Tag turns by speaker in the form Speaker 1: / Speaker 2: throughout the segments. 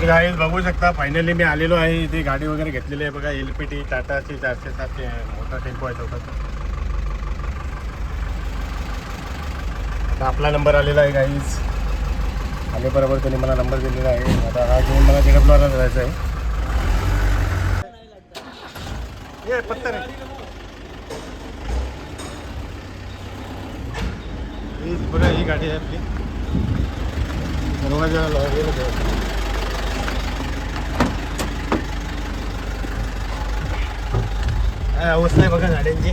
Speaker 1: Guys बघू शकता finally मी आलेलो आहे इथे. गाडी वगैरे घेतलेली आहे बघा. LPT टाटाची 407 मोठा टेम्पो आहे छोटासा. आता आपला नंबर आलेला आहे गाईज. आले बरोबर त्यांनी मला नंबर दिलेला आहे. आता हा घेऊन मला JWला जायचं आहे. ये पत्तर ही बघा, ही गाडी आहे आपली. दरवाजा गेलं काय अवस्था आहे बघा गाड्यांची.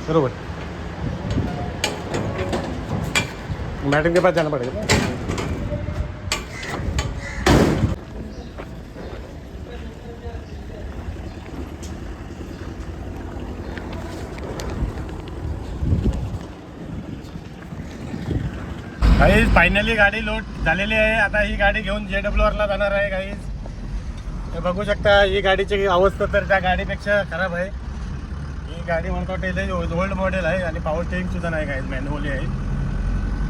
Speaker 1: बरोबर मैडम के पास जाना पड़ेगा. गाईज फायनली गाडी लोड झालेली आहे. आता ही गाडी घेऊन JWला जाणार आहे गाईज. हे बघू शकता ही गाडीची अवस्था तर त्या गाडीपेक्षा खराब आहे. ही गाडी म्हणतो ओल्ड मॉडेल आहे आणि पॉवर स्टेरिंग सुद्धा नाही गाईज, मॅन्युअली आहे.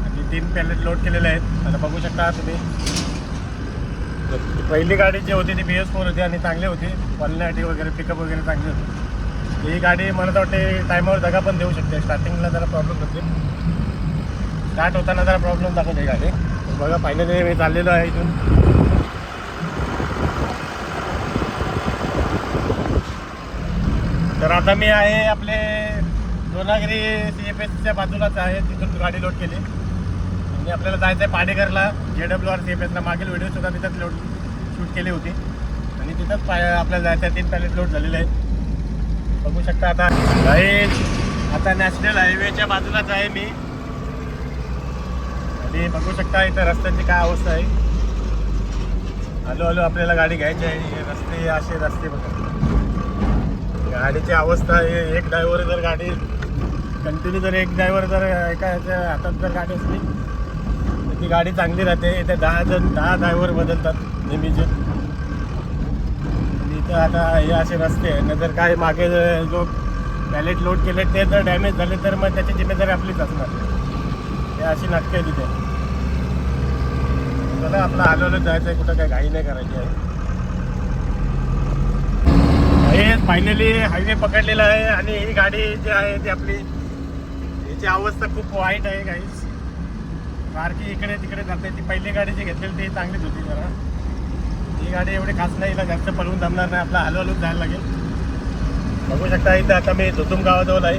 Speaker 1: आणि 3 पॅलेट लोड केलेले आहेत. आता बघू शकता तुम्ही. पहिली गाडी जी होती ती BS4 होती आणि चांगली होती. क्वालिटी वगैरे पिकअप वगैरे चांगली होती. ही गाडी मला वाटते टायमावर दगा पण देऊ शकते. स्टार्टिंगला जरा प्रॉब्लेम होते. स्टार्ट होताना जरा प्रॉब्लेम दाखवते गाडी. बघा फायनली मी चाललेलो आहे इथून. तर आता मी आहे आपले दोनागिरी CFSच्या बाजूलाच आहे. तिथून गाडी लोड केली आणि आपल्याला जायचं आहे पाडेकरला. JWR CFSला मागील व्हिडिओसुद्धा तिथंच लोड शूट केली होती आणि तिथंच आपल्याला जायचं आहे. 3 पॅलेट लोड झालेले आहेत. बघू शकता. आता आता नॅशनल हायवेच्या बाजूलाच आहे मी आणि बघू शकता इथं रस्त्याची काय अवस्था आहे. हळूहळू आपल्याला गाडी घ्यायची आहे. रस्ते असे रस्ते बघा. गाडीची अवस्था आहे. एक ड्रायव्हर जर गाडी कंटिन्यू जर एक ड्रायव्हर जर एका याच्या हातात जर गाडी असली तर ती गाडी चांगली राहते. इथे 10 ड्रायव्हर बदलतात नेहमीचे. आणि इथं आता हे असे रस्ते आहे. नंतर काय मागे जो पॅलेट लोड केले ते जर डॅमेज झाले तर मग त्याची जिम्मेदारी आपलीच असणार. हे अशी नाटकं आहे तिथे. चला आपलं हळूहळू जायचं आहे. कुठं काय घाई नाही करायची आहे. हे फायनली हायवे पकडलेला आहे आणि ही गाडी जी आहे ती आपली याची अवस्था खूप वाईट आहे गाईज. सारखी इकडे तिकडे जाते. ती पहिली गाडी जी घेतलेली ती चांगलीच होती जरा. ही गाडी एवढी खास नाही. जास्त पळवून जमणार नाही. आपला हळूहळूच जायला लागेल. बघू शकता इथं आता मी धुतुम गावाजवळ आहे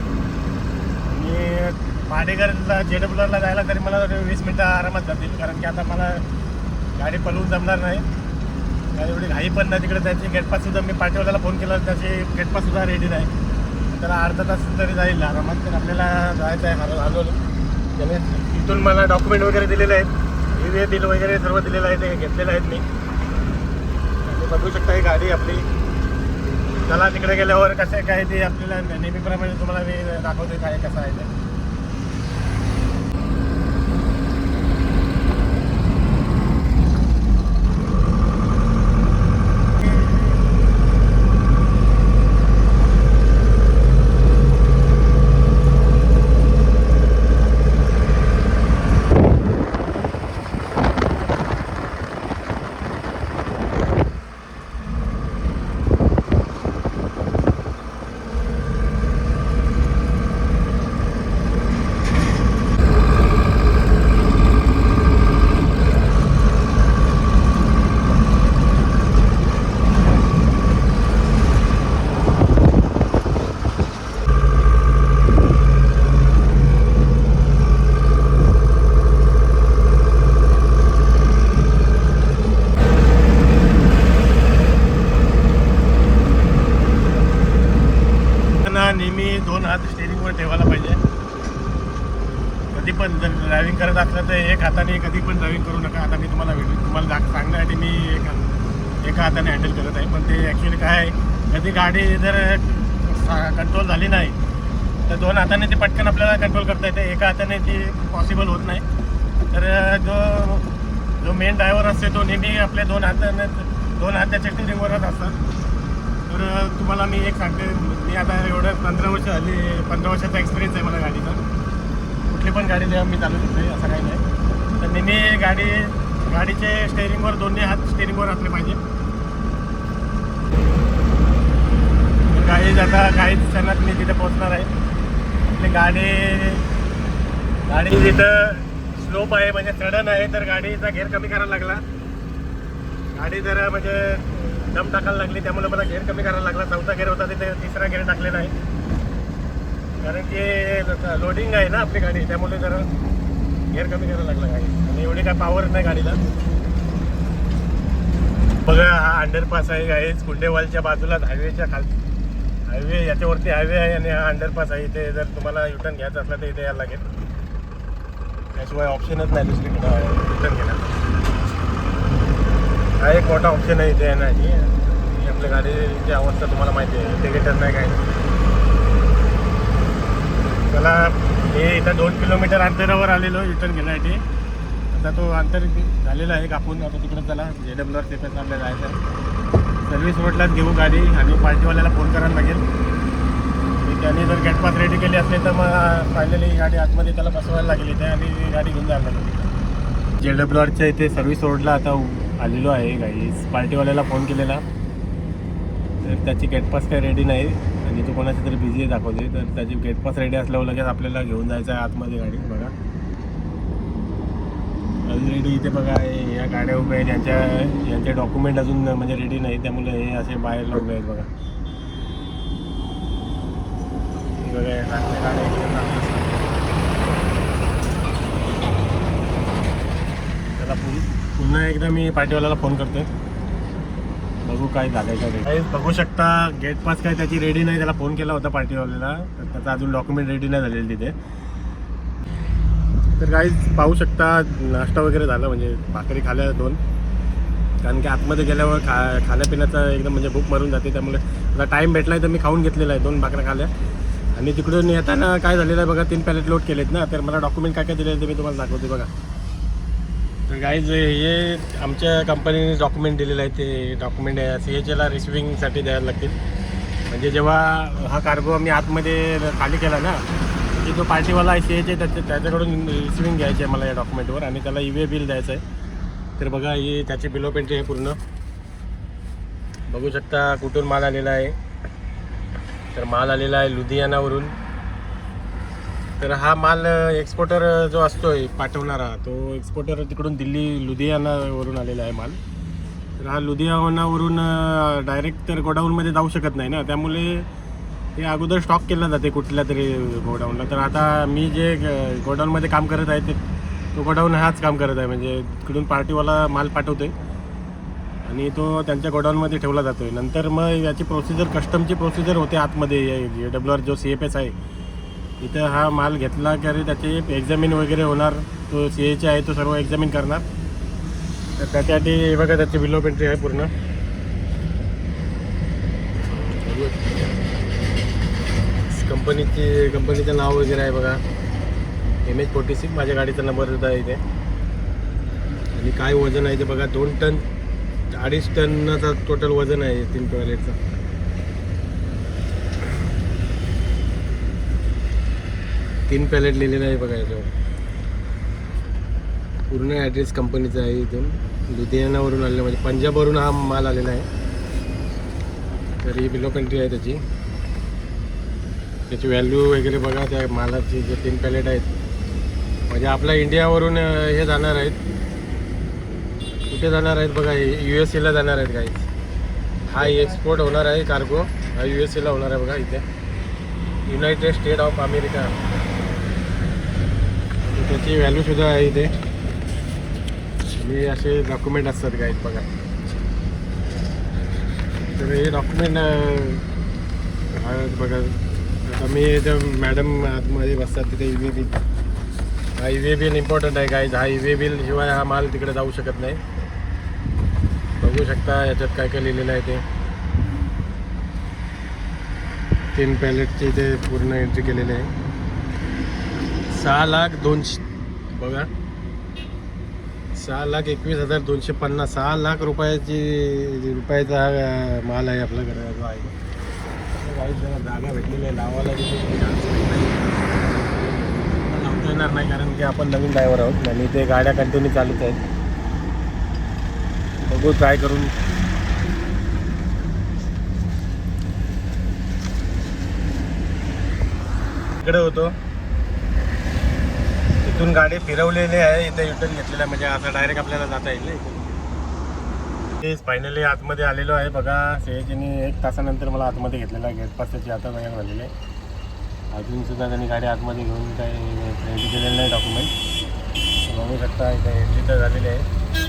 Speaker 1: आणि पाडेकरला JWला जायला तरी मला 20 मिनटं आरामात जातील. कारण की आता मला गाडी पळवून जमणार नाही. एवढी घाई पण नाही. तिकडे त्याची गेटपाससुद्धा मी पाठीवाल्याला फोन केला. त्याची गेटपाससुद्धा रेडी नाही. त्याला अर्धा तास तरी जाईल आरामात. तर आपल्याला जायचं आहे हळूहळू. त्याने तिथून मला डॉक्युमेंट वगैरे दिलेले आहेत. EVA बिल वगैरे सर्व दिलेलं आहे. ते घेतलेलं आहेत मी. आणि बघू शकता ही गाडी आपली. चला तिकडे गेल्यावर कसं काय ते आपल्याला नेहमीप्रमाणे तुम्हाला मी दाखवते काय कसं आहे ते. नेहमी 2 हात स्टेरिंगवर ठेवायला पाहिजे. कधी पण जर ड्रायव्हिंग करत असलं तर एक हाताने कधी पण ड्रायव्हिंग करू नका. आता मी तुम्हाला सांगण्यासाठी मी एका हाताने हँडल करत आहे. पण ते ॲक्च्युली काय आहे, कधी गाडी जर कंट्रोल झाली नाही तर 2 हाताने ते पटकन आपल्याला कंट्रोल करता येते. एका हाताने ती पॉसिबल होत नाही. तर जो मेन ड्रायव्हर असते तो नेहमी आपल्या 2 हाताने 2 हाताच्या स्टेरिंगवरच असतात. तुम्हाला मी एक सांगते, मी आता एवढं 15 वर्ष झाली, 15 वर्षाचा एक्सपिरियन्स आहे मला गाडीचा. कुठली पण गाडी जेव्हा मी चालू शकते असं काही नाही. तर नेहमी गाडीचे स्टेअरिंगवर दोन्ही हात स्टेअरिंगवर असले पाहिजे. काही आता काहीच क्षणात मी तिथे पोहोचणार आहे. आपली गाडी जिथं स्लोप आहे म्हणजे चढण आहे, तर गाडीचा गेअर कमी करायला लागला. गाडी जरा म्हणजे दम टाकायला लागली, त्यामुळे मला गेअर कमी करायला लागला. 4था गेअर होता तिथे 3रा गेअर टाकलेला आहे, कारण की लोडिंग आहे ना आपली गाडी, त्यामुळे जरा गेअर कमी करायला लागला गाडी. आणि एवढी काय पॉवर नाही गाडीला. बघा हा अंडरपास आहे गाईज, कुंडेवालच्या बाजूला हायवेच्या हायवे याच्यावरती हायवे आहे आणि हा अंडरपास आहे. इथे जर तुम्हाला युटर्न घ्यायचं असला तर इथे यायला लागेल, त्याशिवाय ऑप्शनच नाही दुसरीकडे युटर्न घेण्याचा. हा एक मोठा ऑप्शन आहे इथे येण्याची. आपल्या गाडीची अवस्था तुम्हाला माहिती आहे, इंडिकेटर नाही काय. त्याला हे इथं 2 किलोमीटर अंतरावर आलेलो युटर्न घेण्यासाठी. आता तो अंतर झालेला आहे कापून. आता तिकडे त्याला JWR सेफेस आपल्याला जायचं. सर्व्हिस रोडलाच घेऊ गाडी आणि पार्टीवाल्याला फोन करायला लागेल. त्याने जर गेट पास रेडी केली असले तर मग फायनली गाडी आतमध्ये त्याला बसवायला लागेल इथे आणि गाडी घेऊन जायला लागेल. JWRच्या इथे सर्व्हिस रोडला आता आलेलो आहे गाडी. पार्टीवाल्याला फोन केलेला तर त्याची गेट पास काय रेडी नाही आणि तो कोणाची तरी बिझी दाखवते. तर त्याची गेट पास रेडी असल्यावर लगेच आपल्याला घेऊन जायचं आहे आतमध्ये गाडी. बघा ऑलरेडी इथे बघा या गाड्या उभ्या आहेत, यांचे डॉक्युमेंट अजून म्हणजे रेडी नाही, त्यामुळे हे असे बाहेर उभे आहेत. बघा त्याला पुन्हा एकदा मी पार्टीवाल्याला फोन करतोय, बघू काय झालंय का रेडी. बघू शकता गेट पास काय त्याची रेडी नाही. त्याला फोन केला होता पार्टीवाल्याला, तर त्याचा अजून डॉक्युमेंट रेडी नाही झालेलं तिथे. तर काही पाहू शकता नाश्ता वगैरे झाला, म्हणजे भाकरी खाल्या 2, कारण की आतमध्ये गेल्यावर खाण्यापिण्याचा एकदम म्हणजे भूक मारून जाते. त्यामुळे आता टाईम भेटला आहे तर मी खाऊन घेतलेला आहे, 2 भाकऱ्या खाल्या. आणि तिकडून येताना काय झालेलं आहे बघा, 3 पॅलेट लोड केलेत ना. तर मला डॉक्युमेंट काय काय दिले ते मी तुम्हाला दाखवते बघा. तर गाईज हे आमच्या कंपनीने डॉक्युमेंट दिलेलं आहे. ते डॉक्युमेंट CHAला रिसिविंगसाठी द्यायला लागतील. म्हणजे जेव्हा हा कार्गो आम्ही आतमध्ये खाली केला ना, की जो पार्टीवाला CHA त्याच्याकडून रिसिविंग घ्यायची आहे मला या डॉक्युमेंटवर, आणि त्याला EVA बिल द्यायचं आहे. तर बघा हे त्याची बिल ऑफ एंट्री आहे पूर्ण. बघू शकता कुठून माल आलेला आहे. तर माल आलेला आहे लुधियानावरून. तर हा माल एक्सपोर्टर जो असतो आहे पाठवणारा, तो एक्सपोर्टर तिकडून लुधियानावरून आलेला आहे माल. तर हा लुधियानावरून डायरेक्ट तर गोडाऊनमध्ये जाऊ शकत नाही ना, त्यामुळे हे अगोदर स्टॉक केला जाते कुठल्या तरी गोडाऊनला. तर आता मी जे गोडाऊनमध्ये काम करत आहे तो गोडाऊन हाच काम करत आहे, म्हणजे तिकडून पार्टीवाला माल पाठवतो आहे आणि तो त्यांच्या गोडाऊनमध्ये ठेवला जातो आहे. नंतर मग याची प्रोसिजर, कस्टमची प्रोसिजर होते आतमध्ये. JWR जो CFS आहे इथं हा माल घेतला की त्याचे एक्झामिन वगैरे होणार. तो CHA आहे तो सर्व एक्झामिन करणार. तर त्याच्यासाठी बघा त्याची बिल ऑफ एंट्री आहे पूर्ण. कंपनीचं नाव वगैरे आहे बघा, MH46 माझ्या गाडीचा नंबर सुद्धा आहे इथे. आणि काय वजन आहे ते बघा, 2 टन 2.5 टनचा टोटल वजन आहे 3 पॅलेटचं. तीन पॅलेट लिहिलेलं आहे बघा याच्यावर. पूर्ण ॲड्रेस कंपनीचा आहे. इथून लुधियानावरून आलेला, म्हणजे पंजाबवरून हा माल आलेला आहे. तर ही बिल ऑफ एंट्री आहे त्याची व्हॅल्यू वगैरे बघा. त्या मालाची जे 3 पॅलेट आहेत, म्हणजे आपल्या इंडियावरून हे जाणार आहेत. कुठे जाणार आहेत बघा, USA जाणार आहेत काही. हा एक्सपोर्ट होणार आहे कार्गो, हा USA होणार आहे बघा इथे, युनायटेड स्टेट ऑफ अमेरिका. त्याची व्हॅल्यूसुद्धा आहे इथे. आणि असे डॉक्युमेंट असतात काही बघा. तर हे डॉक्युमेंट बघा. आता मी इथं मॅडम आतमध्ये बसतात तिथे EVA बिल. हा EVA बिल इम्पॉर्टंट आहे गाईज. हा EVA बिल शिवाय हा माल तिकडे जाऊ शकत नाही. बघू शकता याच्यात काय काय लिहिलेलं आहे ते. 3 पॅलेटचे इथे पूर्ण एंट्री केलेले आहे. 6,02,000 बघा, 6,21,250. 6 लाख रुपयाचा हा माल आहे आपल्याकडे जो आहे. काही जरा जागा भेटलेली आहे लावायला तिथे लावता येणार नाही कारण की आपण नवीन ड्रायव्हर आहोत आणि ते गाड्या कंटिन्यू चालूच आहेत. बघू ट्राय करून. इकडे होतो इथून गाडी फिरवलेली आहे इथे युटर्न घेतलेला म्हणजे असं डायरेक्ट आपल्याला जाता येईल. तेच फायनली आतमध्ये आलेलो आहे बघा. सेजनी 1 तासानंतर मला आतमध्ये घेतलेला गेट पासची आता तयार झालेली आहे. अजूनसुद्धा त्यांनी गाडी आतमध्ये घेऊन काही रेडी केलेलं नाही डॉक्युमेंट. बघू शकता इथे एंट्री तर झालेली आहे.